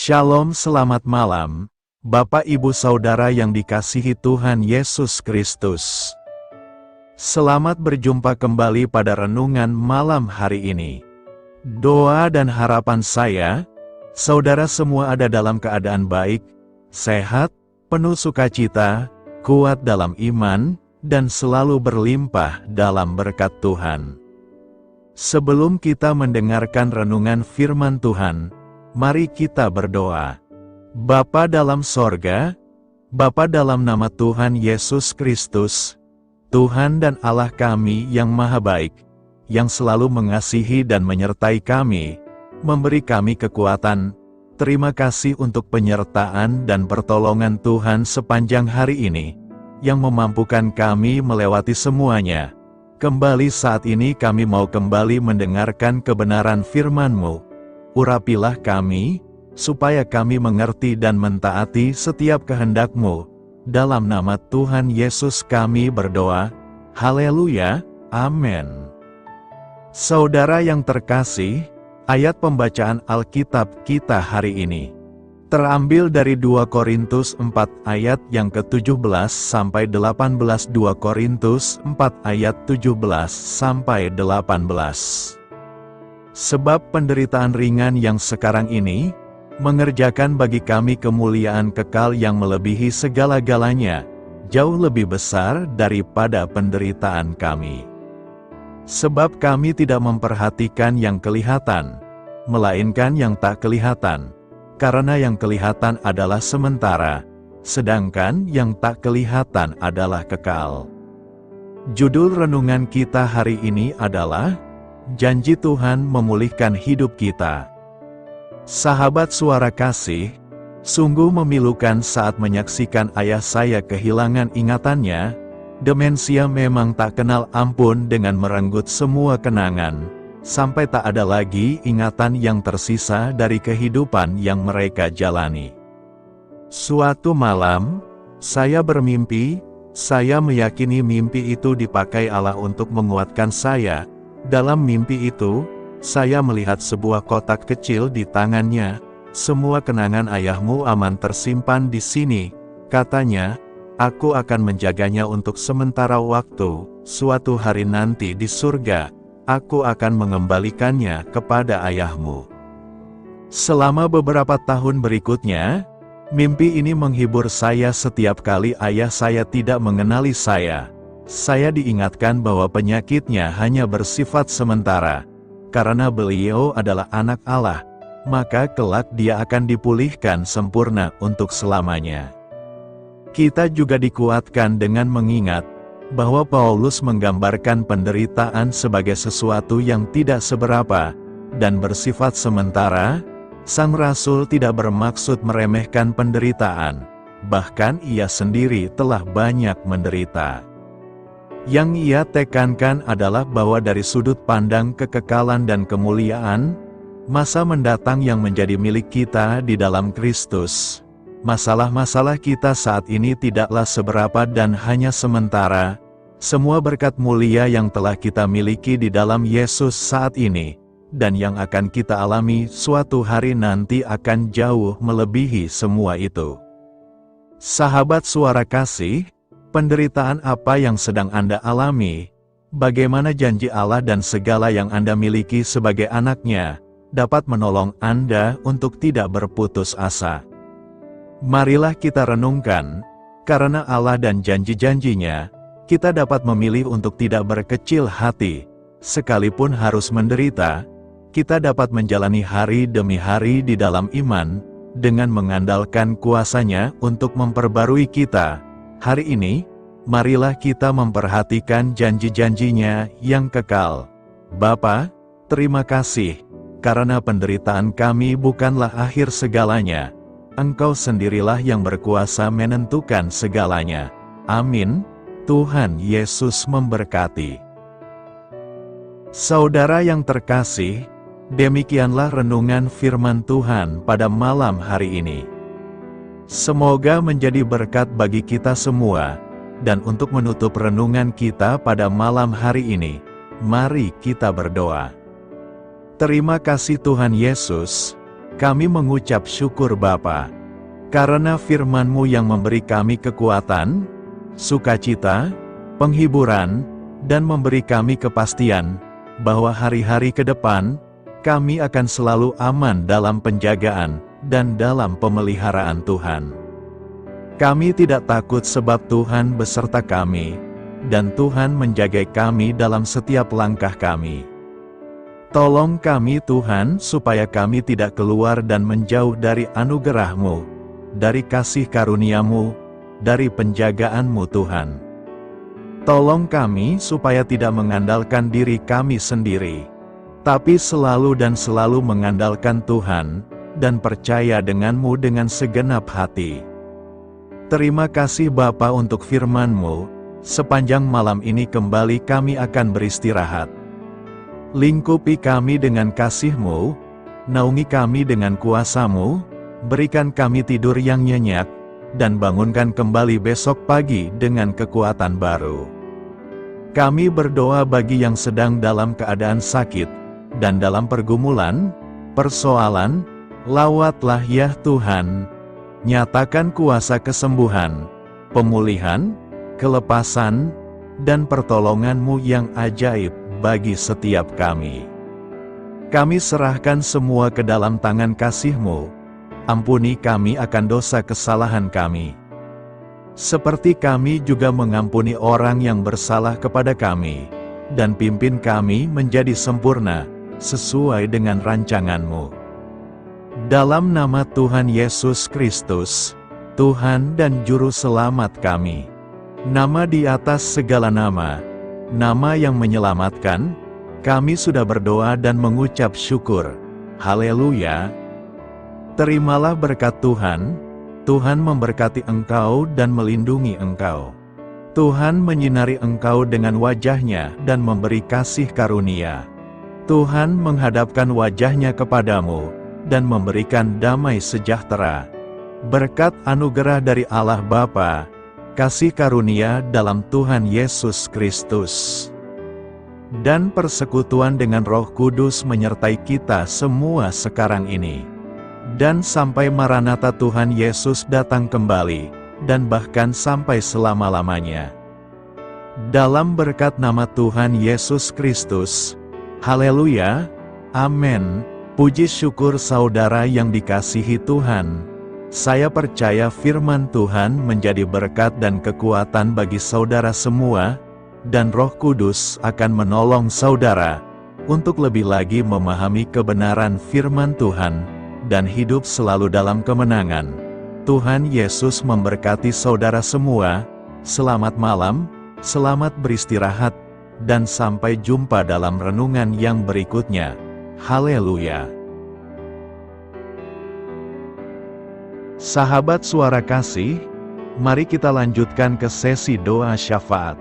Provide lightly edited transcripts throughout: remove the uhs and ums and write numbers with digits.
Shalom, selamat malam, Bapak Ibu Saudara yang dikasihi Tuhan Yesus Kristus. Selamat berjumpa kembali pada renungan malam hari ini. Doa dan harapan saya, saudara semua ada dalam keadaan baik, sehat, penuh sukacita, kuat dalam iman, dan selalu berlimpah dalam berkat Tuhan. Sebelum kita mendengarkan renungan firman Tuhan, mari kita berdoa. Bapa dalam sorga, Bapa dalam nama Tuhan Yesus Kristus, Tuhan dan Allah kami yang maha baik, yang selalu mengasihi dan menyertai kami, memberi kami kekuatan. Terima kasih untuk penyertaan dan pertolongan Tuhan sepanjang hari ini, yang memampukan kami melewati semuanya. Kembali saat ini kami mau kembali mendengarkan kebenaran firman-Mu. Urapilah kami, supaya kami mengerti dan mentaati setiap kehendak-Mu. Dalam nama Tuhan Yesus kami berdoa. Haleluya, amin. Saudara yang terkasih, ayat pembacaan Alkitab kita hari ini terambil dari 2 Korintus 4 ayat yang ke-17 sampai 18. 2 Korintus 4 ayat 17 sampai 18. Sebab penderitaan ringan yang sekarang ini mengerjakan bagi kami kemuliaan kekal yang melebihi segala-galanya, jauh lebih besar daripada penderitaan kami. Sebab kami tidak memperhatikan yang kelihatan, melainkan yang tak kelihatan, karena yang kelihatan adalah sementara, sedangkan yang tak kelihatan adalah kekal. Judul renungan kita hari ini adalah Janji Tuhan memulihkan hidup kita. Sahabat suara kasih, sungguh memilukan saat menyaksikan ayah saya kehilangan ingatannya. Demensia memang tak kenal ampun dengan merenggut semua kenangan, sampai tak ada lagi ingatan yang tersisa dari kehidupan yang mereka jalani. Suatu malam, saya bermimpi, saya meyakini mimpi itu dipakai Allah untuk menguatkan saya. Dalam mimpi itu, saya melihat sebuah kotak kecil di tangannya. Semua kenangan ayahmu aman tersimpan di sini, katanya. Aku akan menjaganya untuk sementara waktu. Suatu hari nanti di surga, aku akan mengembalikannya kepada ayahmu. Selama beberapa tahun berikutnya, mimpi ini menghibur saya setiap kali ayah saya tidak mengenali saya. Saya diingatkan bahwa penyakitnya hanya bersifat sementara. Karena beliau adalah anak Allah, maka kelak dia akan dipulihkan sempurna untuk selamanya. Kita juga dikuatkan dengan mengingat bahwa Paulus menggambarkan penderitaan sebagai sesuatu yang tidak seberapa dan bersifat sementara. Sang Rasul tidak bermaksud meremehkan penderitaan, bahkan ia sendiri telah banyak menderita. Yang ia tekankan adalah bahwa dari sudut pandang kekekalan dan kemuliaan, masa mendatang yang menjadi milik kita di dalam Kristus, masalah-masalah kita saat ini tidaklah seberapa dan hanya sementara. Semua berkat mulia yang telah kita miliki di dalam Yesus saat ini, dan yang akan kita alami suatu hari nanti akan jauh melebihi semua itu. Sahabat suara kasih, penderitaan apa yang sedang Anda alami? Bagaimana janji Allah dan segala yang Anda miliki sebagai anaknya dapat menolong Anda untuk tidak berputus asa? Marilah kita renungkan, karena Allah dan janji-janjinya, kita dapat memilih untuk tidak berkecil hati. Sekalipun harus menderita, kita dapat menjalani hari demi hari di dalam iman, dengan mengandalkan kuasa-Nya untuk memperbarui kita. Hari ini, marilah kita memperhatikan janji-janjinya yang kekal. Bapa, terima kasih, karena penderitaan kami bukanlah akhir segalanya. Engkau sendirilah yang berkuasa menentukan segalanya. Amin. Tuhan Yesus memberkati. Saudara yang terkasih, demikianlah renungan firman Tuhan pada malam hari ini. Semoga menjadi berkat bagi kita semua. Dan untuk menutup renungan kita pada malam hari ini, mari kita berdoa. Terima kasih Tuhan Yesus, kami mengucap syukur Bapa, karena firman-Mu yang memberi kami kekuatan, sukacita, penghiburan, dan memberi kami kepastian bahwa hari-hari ke depan, kami akan selalu aman dalam penjagaan dan dalam pemeliharaan Tuhan. Kami tidak takut sebab Tuhan beserta kami, dan Tuhan menjaga kami dalam setiap langkah kami. Tolong kami Tuhan supaya kami tidak keluar dan menjauh dari anugerah-Mu, dari kasih karunia-Mu, dari penjagaan-Mu Tuhan. Tolong kami supaya tidak mengandalkan diri kami sendiri, tapi selalu mengandalkan Tuhan, dan percaya dengan-Mu dengan segenap hati. Terima kasih Bapa untuk firman-Mu, sepanjang malam ini kembali kami akan beristirahat. Lingkupi kami dengan kasih-Mu, naungi kami dengan kuasa-Mu, berikan kami tidur yang nyenyak, dan bangunkan kembali besok pagi dengan kekuatan baru. Kami berdoa bagi yang sedang dalam keadaan sakit, dan dalam pergumulan, persoalan, lawatlah ya Tuhan, nyatakan kuasa kesembuhan, pemulihan, kelepasan, dan pertolongan-Mu yang ajaib bagi setiap kami. Kami serahkan semua ke dalam tangan kasih-Mu, ampuni kami akan dosa kesalahan kami. Seperti kami juga mengampuni orang yang bersalah kepada kami, dan pimpin kami menjadi sempurna, sesuai dengan rancangan-Mu. Dalam nama Tuhan Yesus Kristus, Tuhan dan Juru Selamat kami, nama di atas segala nama, nama yang menyelamatkan, kami sudah berdoa dan mengucap syukur. Haleluya. Terimalah berkat Tuhan. Tuhan memberkati engkau dan melindungi engkau. Tuhan menyinari engkau dengan wajah-Nya dan memberi kasih karunia. Tuhan menghadapkan wajah-Nya kepadamu dan memberikan damai sejahtera. Berkat anugerah dari Allah Bapa, kasih karunia dalam Tuhan Yesus Kristus, dan persekutuan dengan Roh Kudus menyertai kita semua sekarang ini, dan sampai Maranatha Tuhan Yesus datang kembali, dan bahkan sampai selama-lamanya. Dalam berkat nama Tuhan Yesus Kristus, haleluya, amin. Puji syukur saudara yang dikasihi Tuhan. Saya percaya firman Tuhan menjadi berkat dan kekuatan bagi saudara semua, dan Roh Kudus akan menolong saudara untuk lebih lagi memahami kebenaran firman Tuhan, dan hidup selalu dalam kemenangan. Tuhan Yesus memberkati saudara semua. Selamat malam, selamat beristirahat, dan sampai jumpa dalam renungan yang berikutnya. Haleluya. Sahabat Suara Kasih, mari kita lanjutkan ke sesi doa syafaat.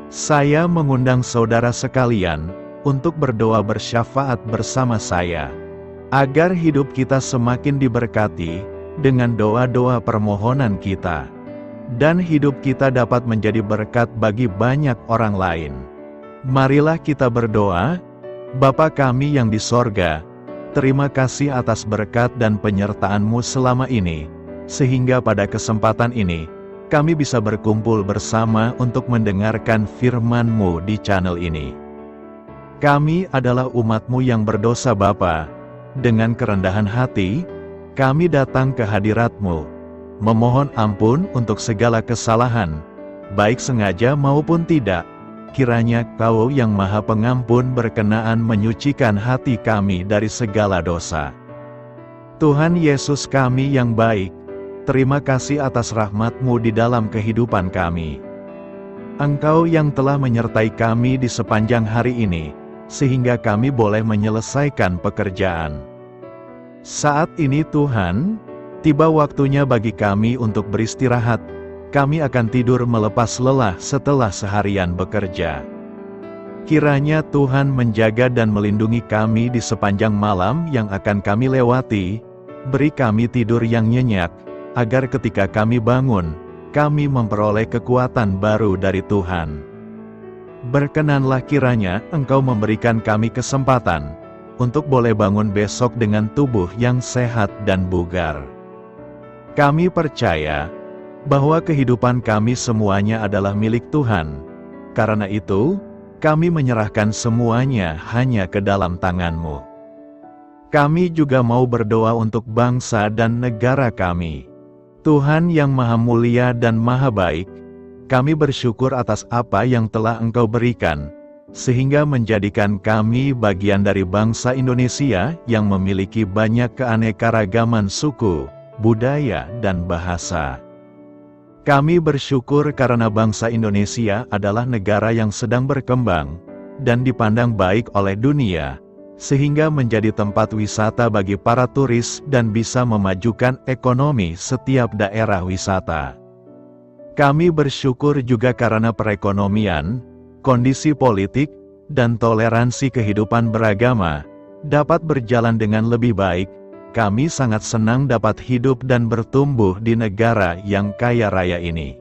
Saya mengundang saudara sekalian untuk berdoa bersyafaat bersama saya, agar hidup kita semakin diberkati dengan doa-doa permohonan kita, dan hidup kita dapat menjadi berkat bagi banyak orang lain. Marilah kita berdoa. Bapa kami yang di sorga, terima kasih atas berkat dan penyertaan-Mu selama ini, sehingga pada kesempatan ini, kami bisa berkumpul bersama untuk mendengarkan firman-Mu di channel ini. Kami adalah umat-Mu yang berdosa Bapa. Dengan kerendahan hati, kami datang ke hadirat-Mu, memohon ampun untuk segala kesalahan, baik sengaja maupun tidak. Kiranya Kau yang Maha Pengampun berkenaan menyucikan hati kami dari segala dosa. Tuhan Yesus kami yang baik, terima kasih atas rahmat-Mu di dalam kehidupan kami. Engkau yang telah menyertai kami di sepanjang hari ini, sehingga kami boleh menyelesaikan pekerjaan. Saat ini Tuhan, tiba waktunya bagi kami untuk beristirahat. Kami akan tidur melepas lelah setelah seharian bekerja. Kiranya Tuhan menjaga dan melindungi kami di sepanjang malam yang akan kami lewati. Beri kami tidur yang nyenyak, agar ketika kami bangun, kami memperoleh kekuatan baru dari Tuhan. Berkenanlah kiranya Engkau memberikan kami kesempatan untuk boleh bangun besok dengan tubuh yang sehat dan bugar. Kami percaya bahwa kehidupan kami semuanya adalah milik Tuhan. Karena itu, kami menyerahkan semuanya hanya ke dalam tangan-Mu. Kami juga mau berdoa untuk bangsa dan negara kami. Tuhan yang Maha Mulia dan Maha Baik, kami bersyukur atas apa yang telah Engkau berikan, sehingga menjadikan kami bagian dari bangsa Indonesia yang memiliki banyak keanekaragaman suku, budaya, dan bahasa. Kami bersyukur karena bangsa Indonesia adalah negara yang sedang berkembang dan dipandang baik oleh dunia, sehingga menjadi tempat wisata bagi para turis dan bisa memajukan ekonomi setiap daerah wisata. Kami bersyukur juga karena perekonomian, kondisi politik, dan toleransi kehidupan beragama dapat berjalan dengan lebih baik. Kami sangat senang dapat hidup dan bertumbuh di negara yang kaya raya ini.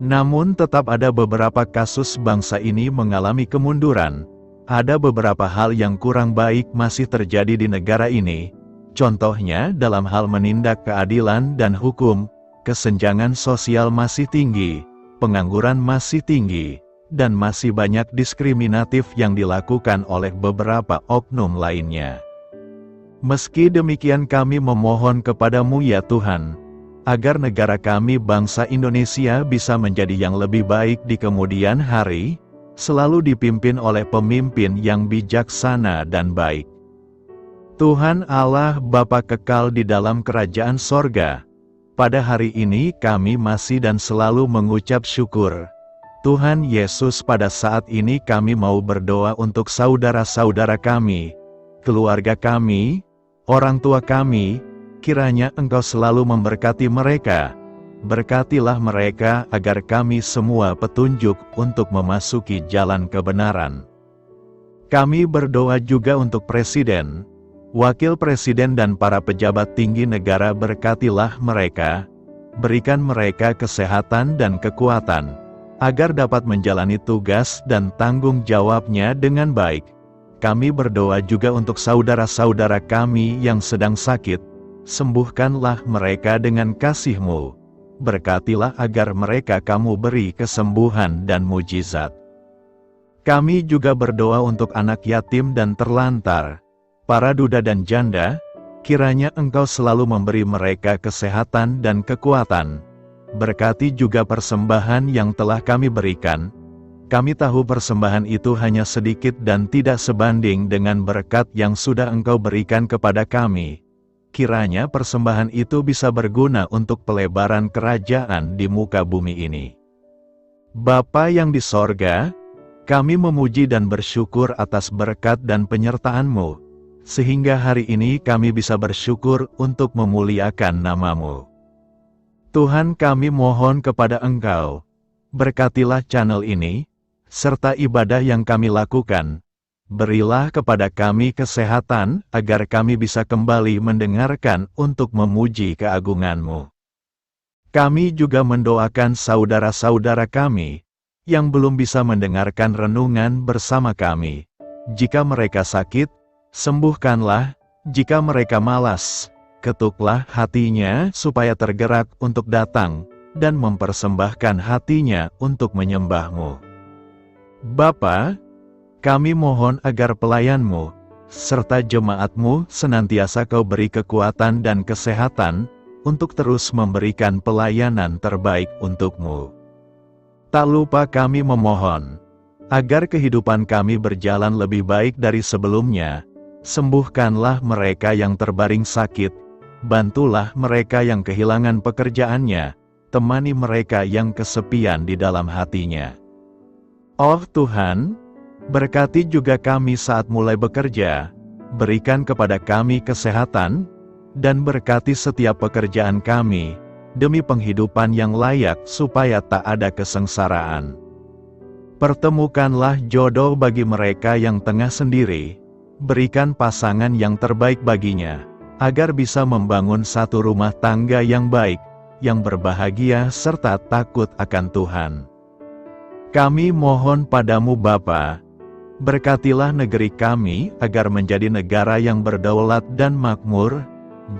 Namun tetap ada beberapa kasus bangsa ini mengalami kemunduran. Ada beberapa hal yang kurang baik masih terjadi di negara ini. Contohnya dalam hal menindak keadilan dan hukum, kesenjangan sosial masih tinggi, pengangguran masih tinggi, dan masih banyak diskriminatif yang dilakukan oleh beberapa oknum lainnya. Meski demikian kami memohon kepada-Mu ya Tuhan, agar negara kami bangsa Indonesia bisa menjadi yang lebih baik di kemudian hari, selalu dipimpin oleh pemimpin yang bijaksana dan baik. Tuhan Allah Bapa kekal di dalam kerajaan sorga, pada hari ini kami masih dan selalu mengucap syukur. Tuhan Yesus, pada saat ini kami mau berdoa untuk saudara-saudara kami, keluarga kami, orang tua kami, kiranya Engkau selalu memberkati mereka. Berkatilah mereka agar kami semua petunjuk untuk memasuki jalan kebenaran. Kami berdoa juga untuk Presiden, Wakil Presiden dan para pejabat tinggi negara. Berkatilah mereka, berikan mereka kesehatan dan kekuatan, agar dapat menjalani tugas dan tanggung jawabnya dengan baik. Kami berdoa juga untuk saudara-saudara kami yang sedang sakit, sembuhkanlah mereka dengan kasih-Mu. Berkatilah agar mereka Kamu beri kesembuhan dan mujizat. Kami juga berdoa untuk anak yatim dan terlantar, para duda dan janda, kiranya Engkau selalu memberi mereka kesehatan dan kekuatan. Berkati juga persembahan yang telah kami berikan. Kami tahu persembahan itu hanya sedikit dan tidak sebanding dengan berkat yang sudah Engkau berikan kepada kami. Kiranya persembahan itu bisa berguna untuk pelebaran kerajaan di muka bumi ini. Bapa yang di sorga, kami memuji dan bersyukur atas berkat dan penyertaan-Mu, sehingga hari ini kami bisa bersyukur untuk memuliakan nama-Mu. Tuhan, kami mohon kepada Engkau, berkatilah channel ini, serta ibadah yang kami lakukan. Berilah kepada kami kesehatan, agar kami bisa kembali mendengarkan untuk memuji keagungan-Mu. Kami juga mendoakan saudara-saudara kami, yang belum bisa mendengarkan renungan bersama kami. Jika mereka sakit, sembuhkanlah. Jika mereka malas, ketuklah hatinya supaya tergerak untuk datang, dan mempersembahkan hatinya untuk menyembah-Mu. Bapa, kami mohon agar pelayan-Mu, serta jemaat-Mu senantiasa Kau beri kekuatan dan kesehatan, untuk terus memberikan pelayanan terbaik untuk-Mu. Tak lupa kami memohon, agar kehidupan kami berjalan lebih baik dari sebelumnya. Sembuhkanlah mereka yang terbaring sakit, bantulah mereka yang kehilangan pekerjaannya, temani mereka yang kesepian di dalam hatinya. Oh Tuhan, berkati juga kami saat mulai bekerja, berikan kepada kami kesehatan, dan berkati setiap pekerjaan kami, demi penghidupan yang layak supaya tak ada kesengsaraan. Pertemukanlah jodoh bagi mereka yang tengah sendiri, berikan pasangan yang terbaik baginya, agar bisa membangun satu rumah tangga yang baik, yang berbahagia serta takut akan Tuhan. Kami mohon padamu Bapa, Berkatilah negeri kami agar menjadi negara yang berdaulat dan makmur,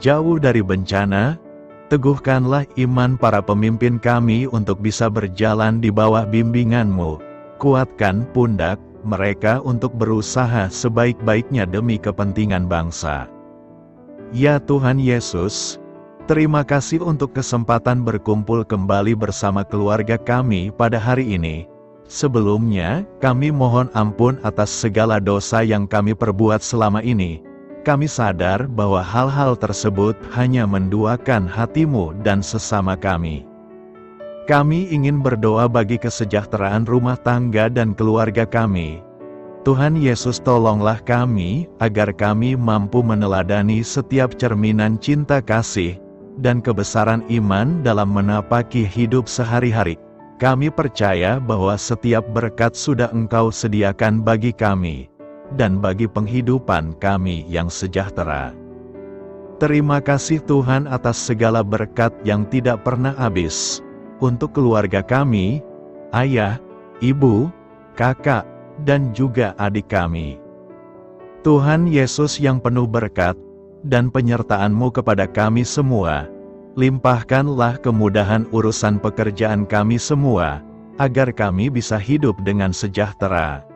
jauh dari bencana. Teguhkanlah iman para pemimpin kami untuk bisa berjalan di bawah bimbingan-Mu. Kuatkan pundak mereka untuk berusaha sebaik-baiknya demi kepentingan bangsa. Ya Tuhan Yesus, terima kasih untuk kesempatan berkumpul kembali bersama keluarga kami pada hari ini. Sebelumnya, kami mohon ampun atas segala dosa yang kami perbuat selama ini. Kami sadar bahwa hal-hal tersebut hanya menduakan hati-Mu dan sesama kami. Kami ingin berdoa bagi kesejahteraan rumah tangga dan keluarga kami. Tuhan Yesus, tolonglah kami, agar kami mampu meneladani setiap cerminan cinta kasih dan kebesaran iman dalam menapaki hidup sehari-hari. Kami percaya bahwa setiap berkat sudah Engkau sediakan bagi kami, dan bagi penghidupan kami yang sejahtera. Terima kasih Tuhan atas segala berkat yang tidak pernah habis, untuk keluarga kami, ayah, ibu, kakak, dan juga adik kami. Tuhan Yesus yang penuh berkat, dan penyertaan-Mu kepada kami semua, limpahkanlah kemudahan urusan pekerjaan kami semua, agar kami bisa hidup dengan sejahtera.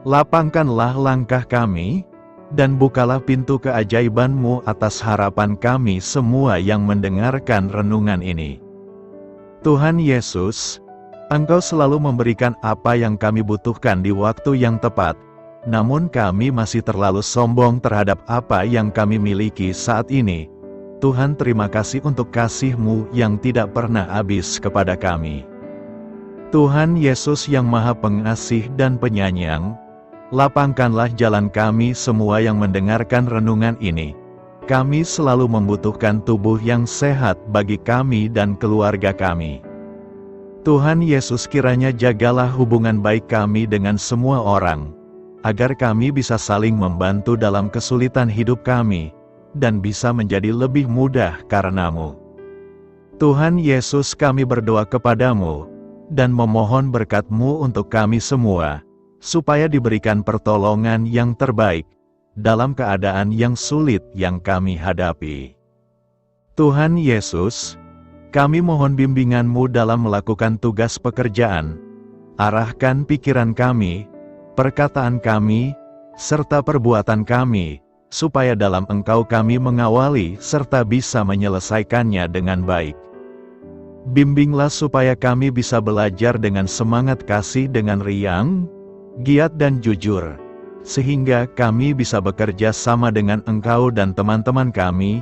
Lapangkanlah langkah kami, dan bukalah pintu keajaiban-Mu atas harapan kami semua yang mendengarkan renungan ini. Tuhan Yesus, Engkau selalu memberikan apa yang kami butuhkan di waktu yang tepat, namun kami masih terlalu sombong terhadap apa yang kami miliki saat ini. Tuhan, terima kasih untuk kasih-Mu yang tidak pernah habis kepada kami. Tuhan Yesus yang Maha Pengasih dan Penyayang, lapangkanlah jalan kami semua yang mendengarkan renungan ini. Kami selalu membutuhkan tubuh yang sehat bagi kami dan keluarga kami. Tuhan Yesus, kiranya jagalah hubungan baik kami dengan semua orang, agar kami bisa saling membantu dalam kesulitan hidup kami, dan bisa menjadi lebih mudah karena-Mu. Tuhan Yesus, kami berdoa kepada-Mu, dan memohon berkat-Mu untuk kami semua, supaya diberikan pertolongan yang terbaik, dalam keadaan yang sulit yang kami hadapi. Tuhan Yesus, kami mohon bimbingan-Mu dalam melakukan tugas pekerjaan. Arahkan pikiran kami, perkataan kami, serta perbuatan kami, supaya dalam Engkau kami mengawali serta bisa menyelesaikannya dengan baik. Bimbinglah supaya kami bisa belajar dengan semangat kasih dengan riang, giat dan jujur, sehingga kami bisa bekerja sama dengan Engkau dan teman-teman kami.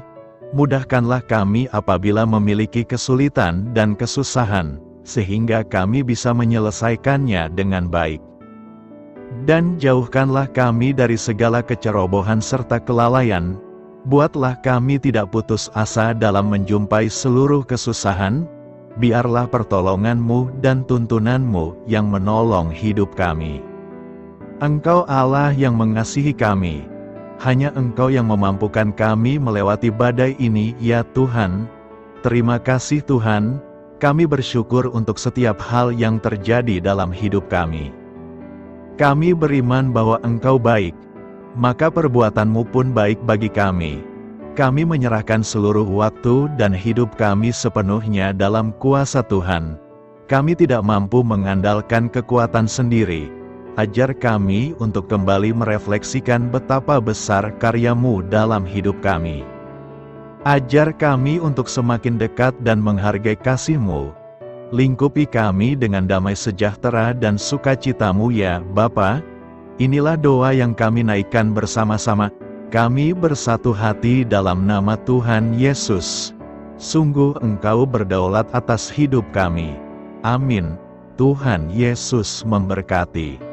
Mudahkanlah kami apabila memiliki kesulitan dan kesusahan, sehingga kami bisa menyelesaikannya dengan baik. Dan jauhkanlah kami dari segala kecerobohan serta kelalaian. Buatlah kami tidak putus asa dalam menjumpai seluruh kesusahan. Biarlah pertolongan-Mu dan tuntunan-Mu yang menolong hidup kami. Engkau Allah yang mengasihi kami. Hanya Engkau yang memampukan kami melewati badai ini, ya Tuhan. Terima kasih Tuhan, kami bersyukur untuk setiap hal yang terjadi dalam hidup kami. Kami beriman bahwa Engkau baik, maka perbuatan-Mu pun baik bagi kami. Kami menyerahkan seluruh waktu dan hidup kami sepenuhnya dalam kuasa Tuhan. Kami tidak mampu mengandalkan kekuatan sendiri. Ajar kami untuk kembali merefleksikan betapa besar karya-Mu dalam hidup kami. Ajar kami untuk semakin dekat dan menghargai kasih-Mu. Lingkupi kami dengan damai sejahtera dan sukacita-Mu ya Bapa. Inilah doa yang kami naikkan bersama-sama. Kami bersatu hati dalam nama Tuhan Yesus. Sungguh Engkau berdaulat atas hidup kami. Amin. Tuhan Yesus memberkati.